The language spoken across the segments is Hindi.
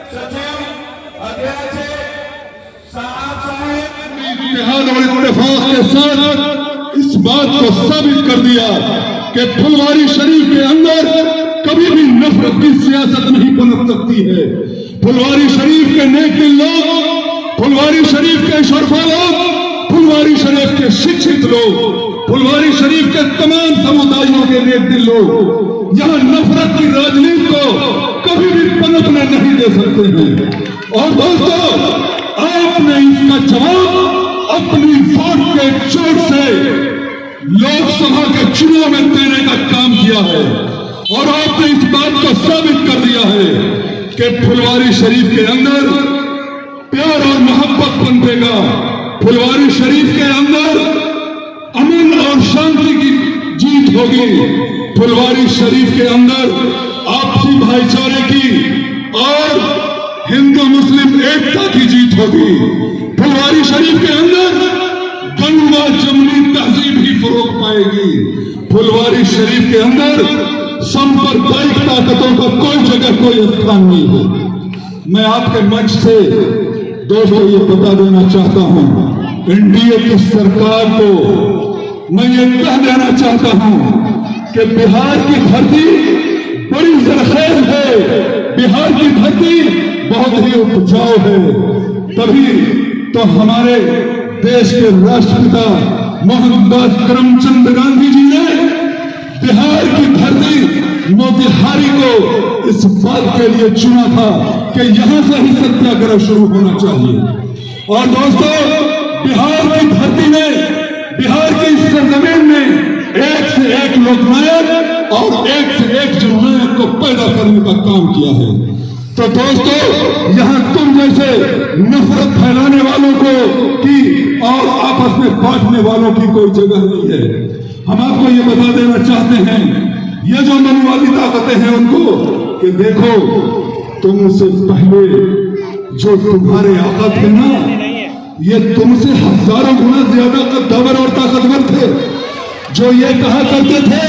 सचिव अध्यक्ष साहब इत्तेहाद और इत्तेफाक के साथ इस बात को साबित कर दिया कि फुलवारी शरीफ के अंदर कभी भी नफरत की सियासत नहीं पनप सकती है। फुलवारी शरीफ के नेक दिल लोग, फुलवारी शरीफ के शरफा लोग, फुलवारी शरीफ के शिक्षित लोग, फुलवारी शरीफ के तमाम समुदायों के नेक दिल लोग यहाँ नफरत की राजनीति को कभी भी पनपने नहीं दे सकते हैं। और दोस्तों, आपने इसका जवाब अपनी वोट के चोट से लोकसभा के चुनाव में देने का काम किया है और आपने इस बात को साबित कर दिया है कि फुलवारी शरीफ के अंदर प्यार और मोहब्बत पनपेगा। फुलवारी शरीफ के अंदर अमन और शांति की जीत होगी। फुलवारी शरीफ के अंदर आपसी भाईचारे की और हिंदू मुस्लिम एकता की जीत होगी। फुलवारी शरीफ के अंदर गंगा जमुनी तहजीब ही फरोग पाएगी। फुलवारी शरीफ के अंदर सांप्रदायिक ताकतों का कोई जगह, कोई स्थान नहीं है। मैं आपके मंच से दोस्तों ये बता देना चाहता हूं, एनडीए की सरकार को मैं ये कह देना चाहता हूं कि बिहार की धरती बड़ी जरखेज है, बिहार की धरती बहुत ही उपजाऊ है। तभी तो हमारे देश के राष्ट्रपिता मोहनदास करमचंद गांधी जी ने बिहार की धरती मोतिहारी को इस बात के लिए चुना था कि यहां से ही सत्याग्रह शुरू होना चाहिए। और दोस्तों, बिहार की धरती ने, बिहार की इस सरजमीन में एक से एक लोकनायक और एक से एक जननायक को पैदा करने का काम किया है। तो दोस्तों, यहां तुम जैसे नफरत फैलाने वालों को की और आपस में बांटने वालों की कोई जगह नहीं है। हम आपको ये बता देना चाहते हैं, ये जो मनुवादी ताकतें हैं उनको, कि देखो तुमसे पहले जो तुम्हारे आका थे ना, ये तुमसे हजारों गुना ज्यादा कद्दावर और ताकतवर थे, जो ये कहा करते थे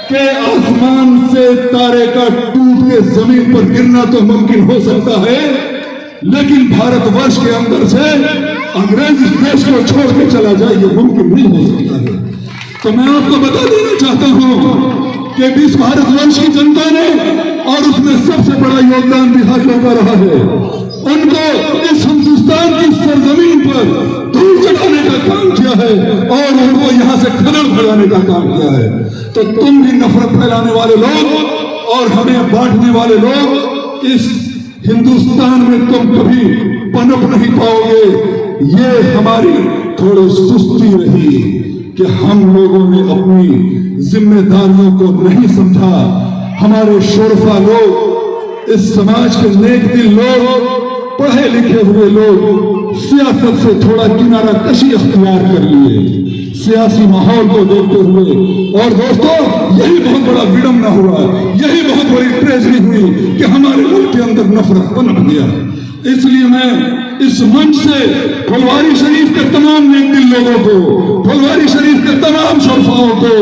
कि आसमान से तारे का टूट के जमीन पर गिरना तो मुमकिन हो सकता है, लेकिन भारतवर्ष के अंदर से अंग्रेज इस देश को छोड़ के चला जाए ये मुमकिन नहीं हो सकता है। तो मैं आपको बता देना चाहता हूं कि इस भारतवर्ष की जनता ने, और उसमें सबसे बड़ा योगदान बिहारियों का रहा है, उनको इस हिंदुस्तान की सरजमीन पर धूल चढ़ाने का काम किया है और उनको यहां से खनन भगाने का काम किया है। तो तुम भी नफरत फैलाने वाले लोग और हमें बांटने वाले लोग, इस हिंदुस्तान में तुम कभी पनप नहीं पाओगे। ये हमारी थोड़ी सुस्ती रही कि हम लोगों ने अपनी जिम्मेदारियों को नहीं समझा। हमारे शोरफा लोग, इस समाज के नेक दिल लोग, पढ़े लिखे हुए लोग सियासत से थोड़ा किनारा कशी अख्तियार कर लिए सियासी माहौल को देखते हुए। और दोस्तों, यही बहुत बड़ा विडंबना हुआ, यही बहुत बड़ी ट्रेजडी हुई कि हमारे मुल्क के अंदर नफरत पनप गया। इसलिए मैं इस मंच से फुलवारी शरीफ के तमाम नेक दिल लोगों को, फुलवारी शरीफ के तमाम शरफाओं को,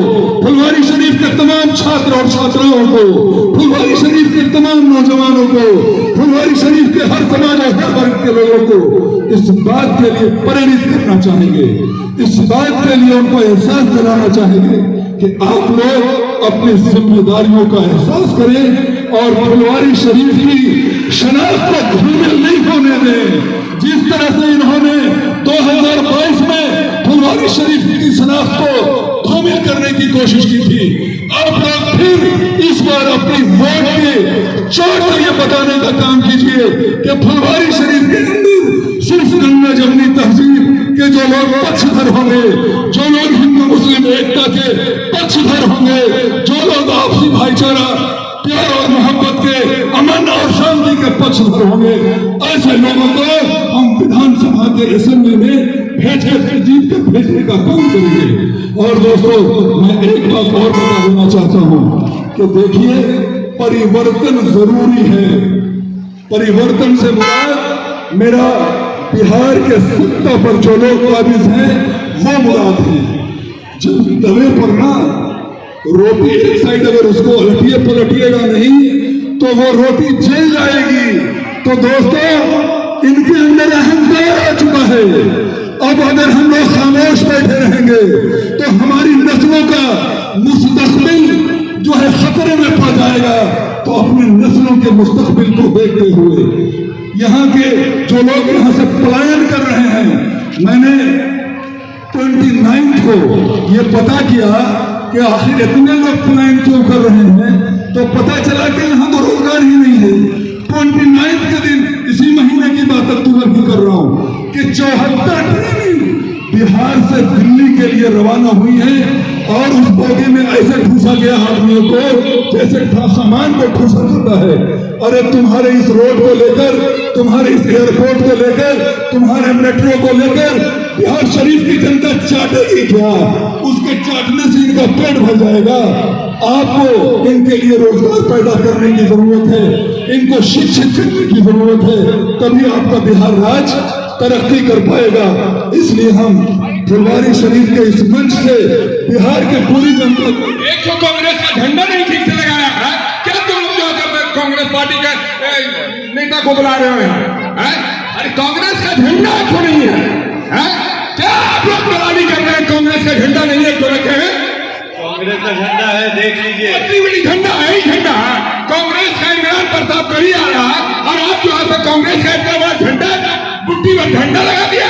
फुलवारी शरीफ के तमाम छात्र और छात्राओं को, फुलवारी शरीफ के तमाम नौजवानों को, फुलवारी शरीफ के हर समाज और हर वर्ग के लोगों को इस बात के लिए प्रेरित करना चाहेंगे, इस बात के लिए उनको एहसास दिलाना चाहेंगे कि आप लोग अपनी जिम्मेदारियों का एहसास करें और फुलवारी शरीफ की शनाख्त को धूमिल नहीं होने दें। जिस तरह से इन्होंने 2022 में फुलवारी शरीफ की शनाख्त को धूमिल करने की कोशिश की थी, आप लोग फिर इस बार अपनी वोट के चोट पर यह बताने का काम कीजिए कि फुलवारी शरीफ के अंदर सिर्फ गंगा जमुनी तहजीब के जो लोग पक्षधर होंगे, जो लोग हिंदू मुस्लिम एकता के पक्षधर होंगे, जो लोग आपसी भाईचारा, प्यार और मोहब्बत के, अमन और शांति के पक्षधर होंगे, ऐसे लोगों को हम विधानसभा के असेंबली में जीत के भेजने का काम करेंगे। और दोस्तों, मैं एक बात और बता देना चाहता हूं कि देखिए, परिवर्तन जरूरी है। परिवर्तन से मुराद मेरा बिहार के सत्ता पर जो लोग काबिज हैं वो मुराद है। जब तवे पर ना रोटी एक साइड अगर उसको पलटिएगा नहीं तो वो रोटी जल जाएगी। तो दोस्तों इनके अंदर अहंकार आ चुका है। अब अगर हम लोग खामोश बैठे रहेंगे तो हमारी नस्लों का मुस्तकबिल जो है खतरे में पड़ जाएगा। तो अपनी नस्लों के मुस्तकबिल को देखते हुए यहाँ के जो लोग यहाँ से पलायन कर रहे हैं, मैंने 29 को ये पता किया कि आखिर इतने लोग पलायन क्यों कर रहे हैं, तो पता चला कि यहाँ तो रोजगार ही नहीं है। 29 के दिन इसी महीने की बात अक्टूबर की कर रहा हूँ कि 74 ट्रेन बिहार से दिल्ली के लिए रवाना हुई है और उस बोगी में ऐसे ठूसा गया आदमियों को जैसे सामान को ठूसा जाता है। अरे तुम्हारे इस रोड को लेकर, तुम्हारे इस एयरपोर्ट को लेकर, तुम्हारे मेट्रो को लेकर बिहार शरीफ की जनता चाटेगी क्या? उसके चाटने से इनका पेट भर जाएगा। आपको इनके लिए रोजगार पैदा करने की जरूरत है, इनको शिक्षित करने की जरूरत है, तभी आपका बिहार राज्य तरक्की कर पाएगा। इसलिए हम फुलवारी शरीफ के इस मंच से बिहार के पूरी जनता को एक तो कांग्रेस का झंडा नहीं ठीक से लगाया है, क्या तुम लोग जो कांग्रेस पार्टी का नेता को बुला रहे हो? अरे कांग्रेस का झंडा क्यों नहीं है? क्या आप लोग बुराई कर रहे हैं? कांग्रेस का झंडा नहीं है तो रखे हैं? कांग्रेस का झंडा है, देख लीजिए। इतनी बड़ी झंडा है ही झंडा है। कांग्रेस का इमरान प्रताप कहीं आ रहा है और आप जो है कांग्रेस का इतना बड़ा झंडा बुट्टी में झंडा लगा दिया।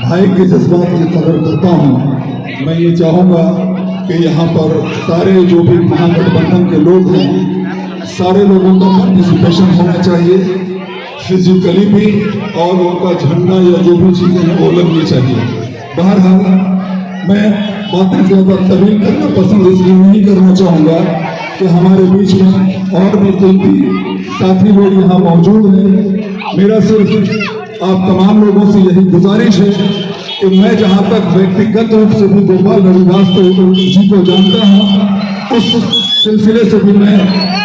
भाई के जज्बात की कदर करता हूँ। मैं ये चाहूंगा कि यहाँ पर सारे जो भी महागठबंधन के लोग हैं, सारे लोगों का पार्टिसिपेशन होना चाहिए, फिजिकली भी, और उनका झंडा या जो भी चीजें हैं वो लगनी चाहिए। बहरहाल मैं बातें ज्यादा तवील करना पसंद इसलिए नहीं करना चाहूंगा कि हमारे बीच में और भी कोई साथी लोग यहाँ मौजूद हैं। मेरा सिर्फ आप तमाम लोगों से यही गुजारिश है कि मैं जहाँ तक व्यक्तिगत रूप से भी गोपाल रविदास जी को जानता हूँ, उस सिलसिले से भी मैं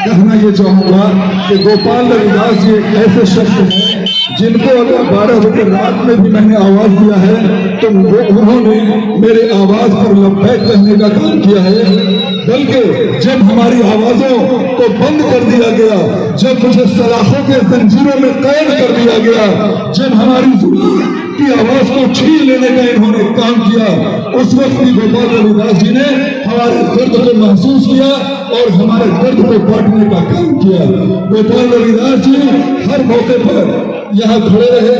कहना ये चाहूँगा कि गोपाल रविदास जी एक ऐसे शख्स हैं जिनको अगर 12 बजे रात में भी मैंने आवाज दिया है तो उन्होंने मेरे आवाज पर लब्बैक कहने का काम किया है। बल्कि जब हमारी आवाजों को बंद कर दिया गया, जब मुझे सलाखों के जंजीरों में कैद कर दिया गया, जब हमारी जुबान की आवाज को छीन लेने का इन्होंने काम किया, उस वक्त भी गोपाल रविदास जी ने हमारे दर्द को महसूस किया और हमारे दर्द को बांटने का काम किया। गोपाल रविदास जी हर मौके पर यहाँ खड़े रहे,